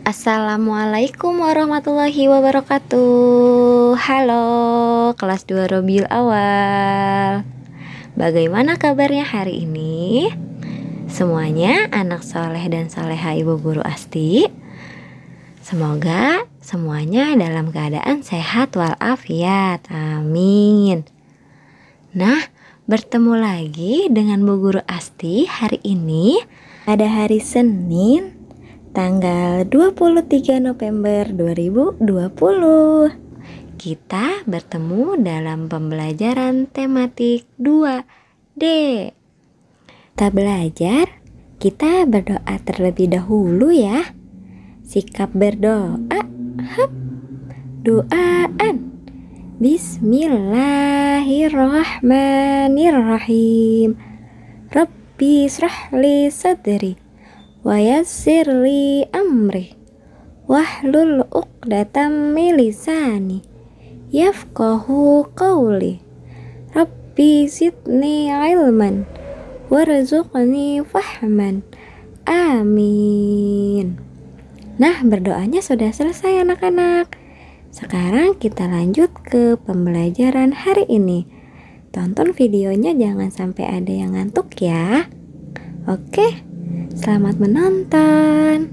Assalamualaikum warahmatullahi wabarakatuh. Halo kelas 2 Robiul Awal. Bagaimana kabarnya hari ini? Semuanya anak soleh dan soleha Ibu Guru Asti. Semoga semuanya dalam keadaan sehat walafiat. Amin. Nah, bertemu lagi dengan Bu Guru Asti hari ini pada hari Senin tanggal 23 November 2020. Kita bertemu dalam pembelajaran tematik 2D. Kita belajar, kita berdoa terlebih dahulu ya. Sikap berdoa, doaan. Bismillahirrahmanirrahim. Rabbi shrahli sadri wa yassirli amri wahlul 'uqdatam min lisani yafqahu qawli. Rabbi zidni ilman warzuqni fahman. Amin. Nah, berdoanya sudah selesai anak-anak. Sekarang kita lanjut ke pembelajaran hari ini. Tonton videonya, jangan sampai ada yang ngantuk ya. Oke. Selamat menonton.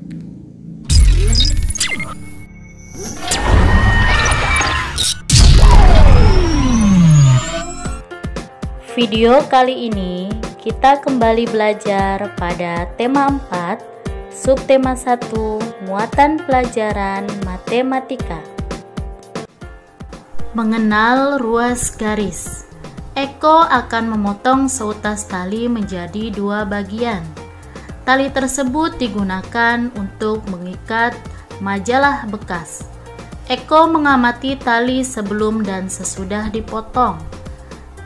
Video kali ini kita kembali belajar pada tema 4, subtema 1, muatan pelajaran matematika. Mengenal ruas garis. Eko akan memotong seutas tali menjadi 2 bagian. Tali tersebut digunakan untuk mengikat majalah bekas. Eko mengamati tali sebelum dan sesudah dipotong.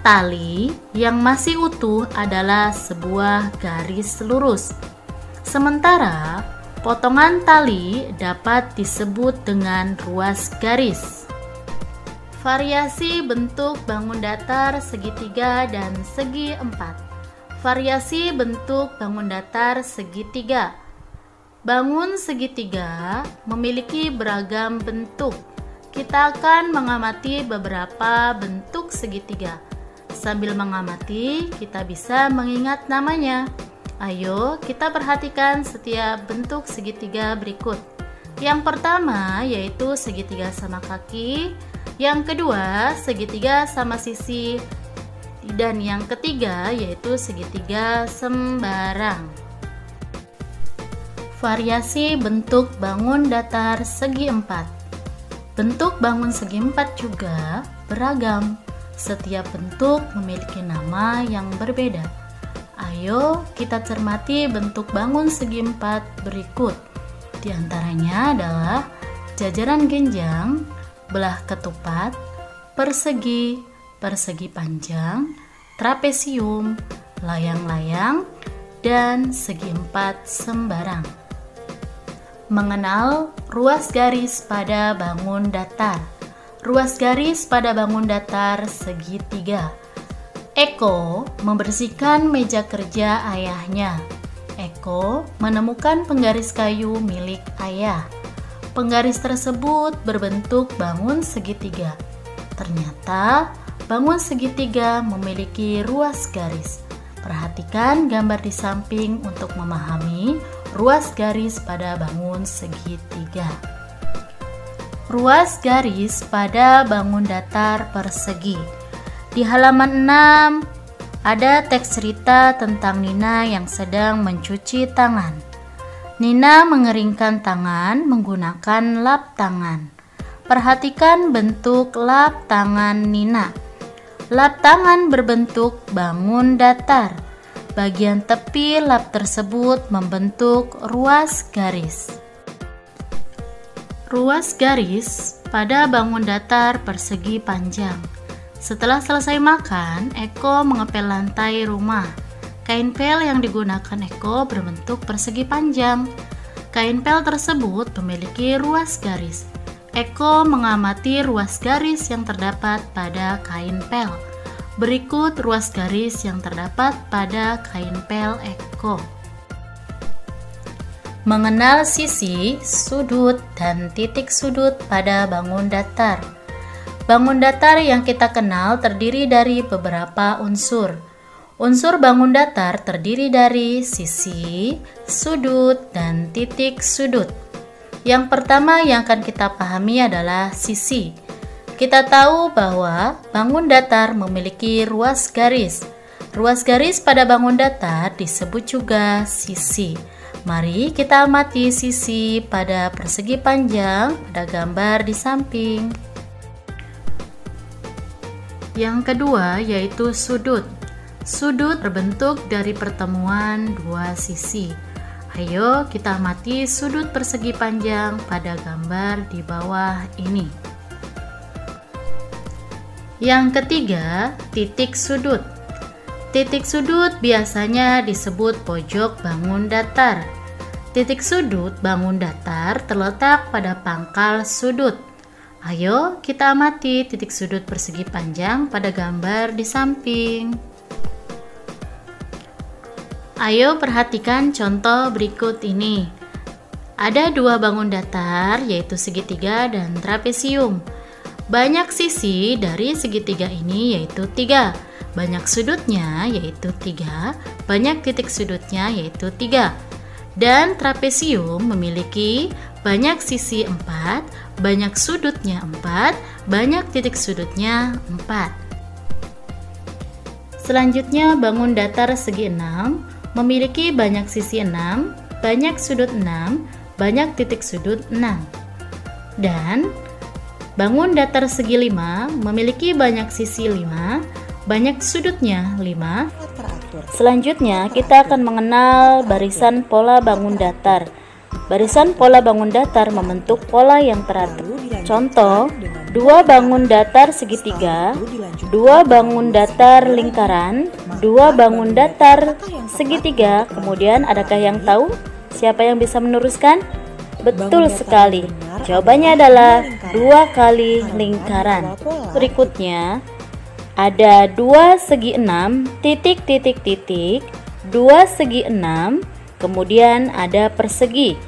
Tali yang masih utuh adalah sebuah garis lurus. Sementara potongan tali dapat disebut dengan ruas garis. Variasi bentuk bangun datar segitiga dan segi 4. Variasi bentuk bangun datar segitiga. Bangun segitiga memiliki beragam bentuk. Kita akan mengamati beberapa bentuk segitiga. Sambil mengamati, kita bisa mengingat namanya. Ayo kita perhatikan setiap bentuk segitiga berikut. Yang pertama yaitu segitiga sama kaki. Yang kedua segitiga sama sisi. Dan yang ketiga yaitu segitiga sembarang. Variasi bentuk bangun datar segi 4. Bentuk bangun segi 4 juga beragam. Setiap bentuk memiliki nama yang berbeda. Ayo kita cermati bentuk bangun segi 4 berikut. Di antaranya adalah jajaran genjang, belah ketupat, persegi, persegi panjang, trapesium, layang-layang, dan segi 4 sembarang. Mengenal ruas garis pada bangun datar. Ruas garis pada bangun datar segitiga. Eko membersihkan meja kerja ayahnya. Eko menemukan penggaris kayu milik ayah. Penggaris tersebut berbentuk bangun segitiga. Ternyata bangun segitiga memiliki ruas garis. Perhatikan gambar di samping untuk memahami ruas garis pada bangun segitiga. Ruas garis pada bangun datar persegi. Di halaman 6 ada teks cerita tentang Nina yang sedang mencuci tangan. Nina mengeringkan tangan menggunakan lap tangan. Perhatikan bentuk lap tangan Nina. Lap tangan berbentuk bangun datar. Bagian tepi lap tersebut membentuk ruas garis. Ruas garis pada bangun datar persegi panjang. Setelah selesai makan, Eko mengepel lantai rumah. Kain pel yang digunakan Eko berbentuk persegi panjang. Kain pel tersebut memiliki ruas garis. Eko mengamati ruas garis yang terdapat pada kain pel. Berikut ruas garis yang terdapat pada kain pel Eko. Mengenal sisi, sudut, dan titik sudut pada bangun datar. Bangun datar yang kita kenal terdiri dari beberapa unsur. Unsur bangun datar terdiri dari sisi, sudut, dan titik sudut. Yang pertama yang akan kita pahami adalah sisi. Kita tahu bahwa bangun datar memiliki ruas garis. Ruas garis pada bangun datar disebut juga sisi. Mari kita amati sisi pada persegi panjang pada gambar di samping. Yang kedua yaitu sudut. Sudut terbentuk dari pertemuan dua sisi. Ayo kita amati sudut persegi panjang pada gambar di bawah ini. Yang ketiga, titik sudut. Titik sudut biasanya disebut pojok bangun datar. Titik sudut bangun datar terletak pada pangkal sudut. Ayo kita amati titik sudut persegi panjang pada gambar di samping. Ayo perhatikan contoh berikut ini. Ada dua bangun datar yaitu segitiga dan trapesium. Banyak sisi dari segitiga ini yaitu 3. Banyak sudutnya yaitu 3, banyak titik sudutnya yaitu 3. Dan trapesium memiliki banyak sisi 4, banyak sudutnya 4, banyak titik sudutnya 4. Selanjutnya bangun datar segi 6 memiliki banyak sisi 6, banyak sudut 6, banyak titik sudut 6. Dan bangun datar segi 5 memiliki banyak sisi 5, banyak sudutnya 5. Selanjutnya kita akan mengenal barisan pola bangun datar. Barisan pola bangun datar membentuk pola yang teratur. Contoh, 2 bangun datar segitiga, 2 bangun datar lingkaran, 2 bangun datar segitiga. Kemudian adakah yang tahu? Siapa yang bisa meneruskan? Betul sekali. Jawabannya adalah 2 kali lingkaran. Berikutnya ada 2 segi 6 titik titik titik, 2 segi 6, kemudian ada persegi.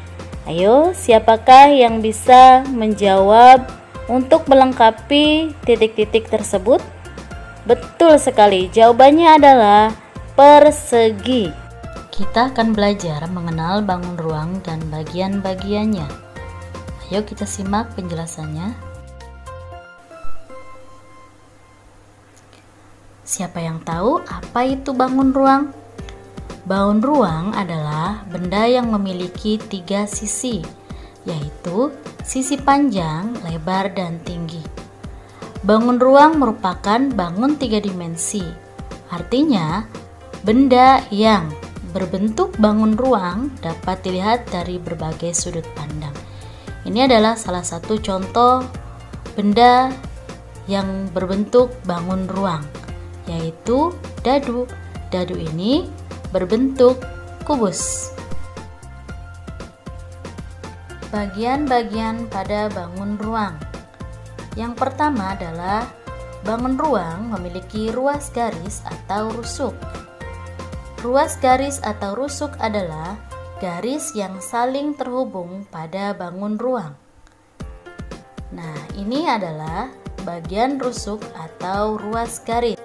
Ayo, siapakah yang bisa menjawab untuk melengkapi titik-titik tersebut? Betul sekali, jawabannya adalah persegi. Kita akan belajar mengenal bangun ruang dan bagian-bagiannya. Ayo kita simak penjelasannya. Siapa yang tahu apa itu bangun ruang? Bangun ruang adalah benda yang memiliki 3 sisi, yaitu sisi panjang, lebar, dan tinggi. Bangun ruang merupakan bangun 3 dimensi. Artinya, benda yang berbentuk bangun ruang dapat dilihat dari berbagai sudut pandang. Ini adalah salah satu contoh benda yang berbentuk bangun ruang, yaitu dadu. Dadu ini berbentuk kubus. Bagian-bagian pada bangun ruang. Yang pertama adalah bangun ruang memiliki ruas garis atau rusuk. Ruas garis atau rusuk adalah garis yang saling terhubung pada bangun ruang. Nah, ini adalah bagian rusuk atau ruas garis.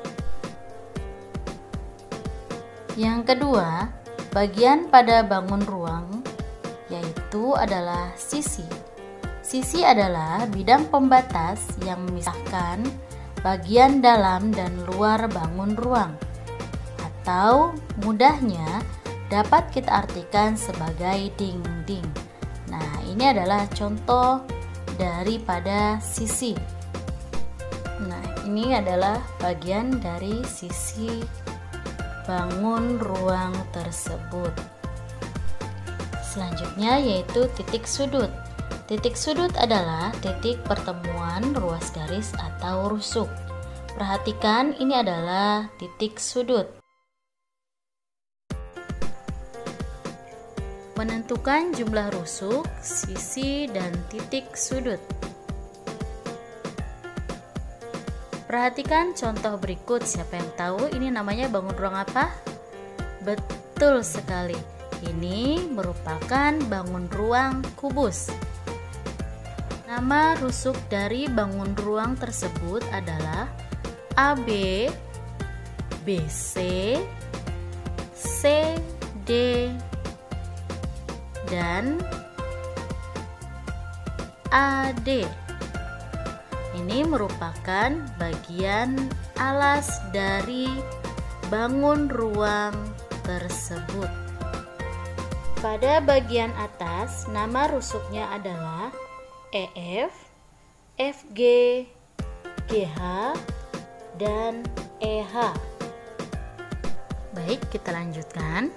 Yang kedua, bagian pada bangun ruang yaitu adalah sisi. Sisi adalah bidang pembatas yang memisahkan bagian dalam dan luar bangun ruang, atau mudahnya dapat kita artikan sebagai dinding. Nah, ini adalah contoh daripada sisi. Nah, ini adalah bagian dari sisi bangun ruang tersebut. Selanjutnya yaitu titik sudut. Titik sudut adalah titik pertemuan ruas garis atau rusuk. Perhatikan, ini adalah titik sudut. Menentukan jumlah rusuk, sisi, dan titik sudut. Perhatikan contoh berikut. Siapa yang tahu ini namanya bangun ruang apa? Betul sekali. Ini merupakan bangun ruang kubus. Nama rusuk dari bangun ruang tersebut adalah AB, BC, CD, dan AD. Ini merupakan bagian alas dari bangun ruang tersebut. Pada bagian atas, nama rusuknya adalah EF, FG, GH, dan EH. Baik, kita lanjutkan.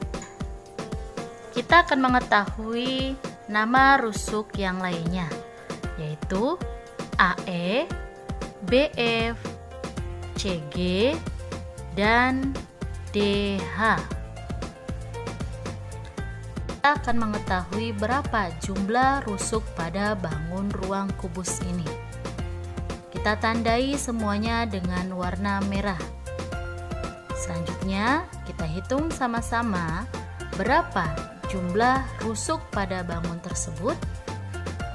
Kita akan mengetahui nama rusuk yang lainnya, yaitu AE, BF, CG, dan DH. Kita akan mengetahui berapa jumlah rusuk pada bangun ruang kubus ini. Kita tandai semuanya dengan warna merah. Selanjutnya, kita hitung sama-sama berapa jumlah rusuk pada bangun tersebut.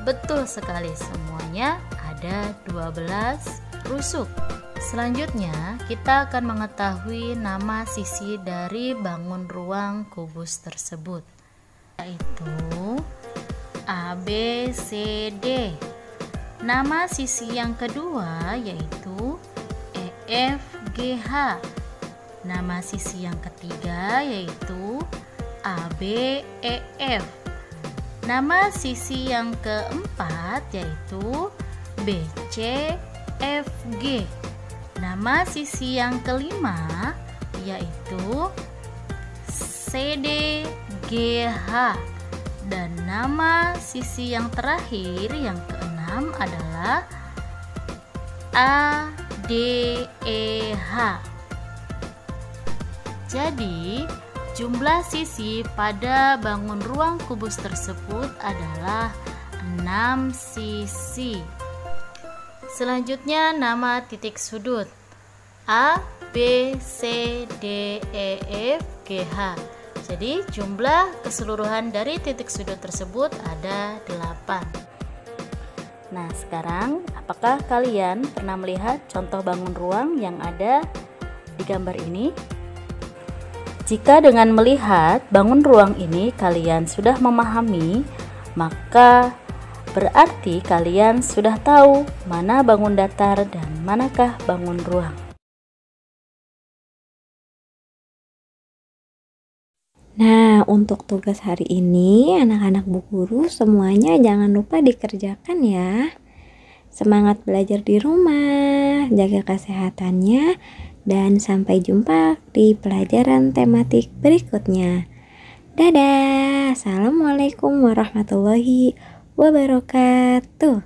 Betul sekali, semuanya ada 12 rusuk. Selanjutnya, kita akan mengetahui nama sisi dari bangun ruang kubus tersebut, yaitu ABCD. Nama sisi yang kedua yaitu EFGH. Nama sisi yang ketiga yaitu ABEF. Nama sisi yang keempat yaitu BCFG. Nama sisi yang kelima yaitu CDGH, dan nama sisi yang terakhir yang keenam adalah ADEH. Jadi, jumlah sisi pada bangun ruang kubus tersebut adalah 6 sisi. Selanjutnya, nama titik sudut A, B, C, D, E, F, G, H. Jadi jumlah keseluruhan dari titik sudut tersebut ada 8. Nah, sekarang apakah kalian pernah melihat contoh bangun ruang yang ada di gambar ini? Jika dengan melihat bangun ruang ini kalian sudah memahami, maka berarti kalian sudah tahu mana bangun datar dan manakah bangun ruang. Nah, untuk tugas hari ini, anak-anak Bu Guru semuanya jangan lupa dikerjakan ya. Semangat belajar di rumah, jaga kesehatannya, dan sampai jumpa di pelajaran tematik berikutnya. Dadah, Assalamualaikum warahmatullahi wabarakatuh.